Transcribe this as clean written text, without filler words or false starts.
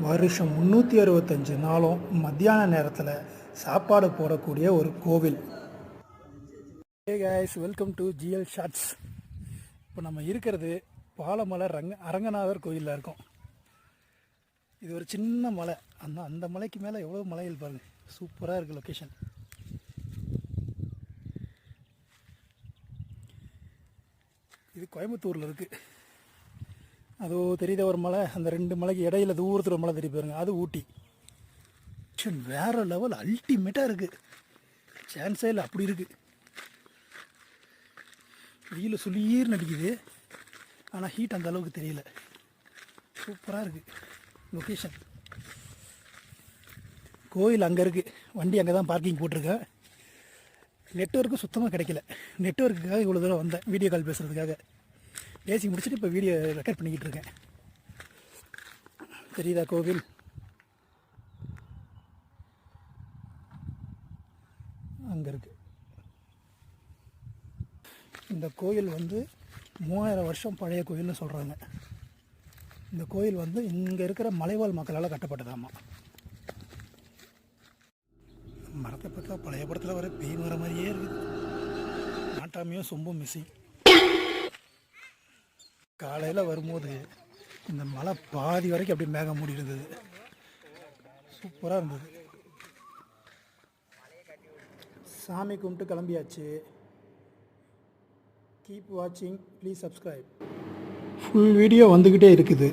வருஷம் 365 நாளும் மத்தியான நேரத்தில் சாப்பாடு போடக்கூடிய ஒரு கோவில். Hey guys, welcome to GL shorts. இப்போ நம்ம இருக்கிறது பாலமலை அரங்கநாதர் கோயிலில் இருக்கோம். இது ஒரு சின்ன மலை. அந்த மலைக்கு மேலே எவ்வளோ மலைகள் பாருங்கள், சூப்பராக இருக்குது லொக்கேஷன். இது கோயம்புத்தூரில் இருக்குது. அதோ தெரியுத ஒரு மலை, அந்த ரெண்டு மலைக்கு இடையில தூரத்தில் ஒரு மலை தெரிய பாருங்க, அது ஊட்டி. வேறு லெவல், அல்டிமேட்டாக இருக்குது. சான்ஸே இல்லை, அப்படி இருக்குது. வெயில் சுளீர் நடிக்குது, ஆனால் ஹீட் அந்த அளவுக்கு தெரியல. சூப்பராக இருக்குது லொக்கேஷன். கோயில் அங்கே இருக்குது, வண்டி அங்கே தான் பார்க்கிங் போட்டிருக்கேன். நெட்வொர்க்கு சுத்தமாக கிடைக்கல. நெட்வொர்க்குக்காக இவ்வளோ தூரம் வந்தேன் வீடியோ கால் பேசுகிறதுக்காக. பேசி முடிச்சுட்டு இப்போ வீடியோ ரெக்கார்ட் பண்ணிக்கிட்டு இருக்கேன். தெரியுதா கோவில்? அங்கே இருக்குது. இந்த கோயில் 3000 வருஷம் பழைய கோயில்னு சொல்கிறாங்க. இந்த கோயில் இங்கே இருக்கிற மலைவாழ் மக்களால் கட்டப்பட்டதாமா. மரத்தை பார்த்தா பழைய படத்தில் வர பேய் மரம் மாதிரியே இருக்குது. நாட்டாமையும் சொம்பும் மிஸ்ஸிங். காலையில் வரும்போது இந்த மலை பாதி வரைக்கும் அப்படியே மேகம் மூடி இருந்தது. சூப்பராக இருந்தது. சாமி கும்பிட்டு கிளம்பியாச்சு. கீப் வாட்சிங், ப்ளீஸ் சப்ஸ்கிரைப். ஃபுல் வீடியோ வந்துக்கிட்டே இருக்குது.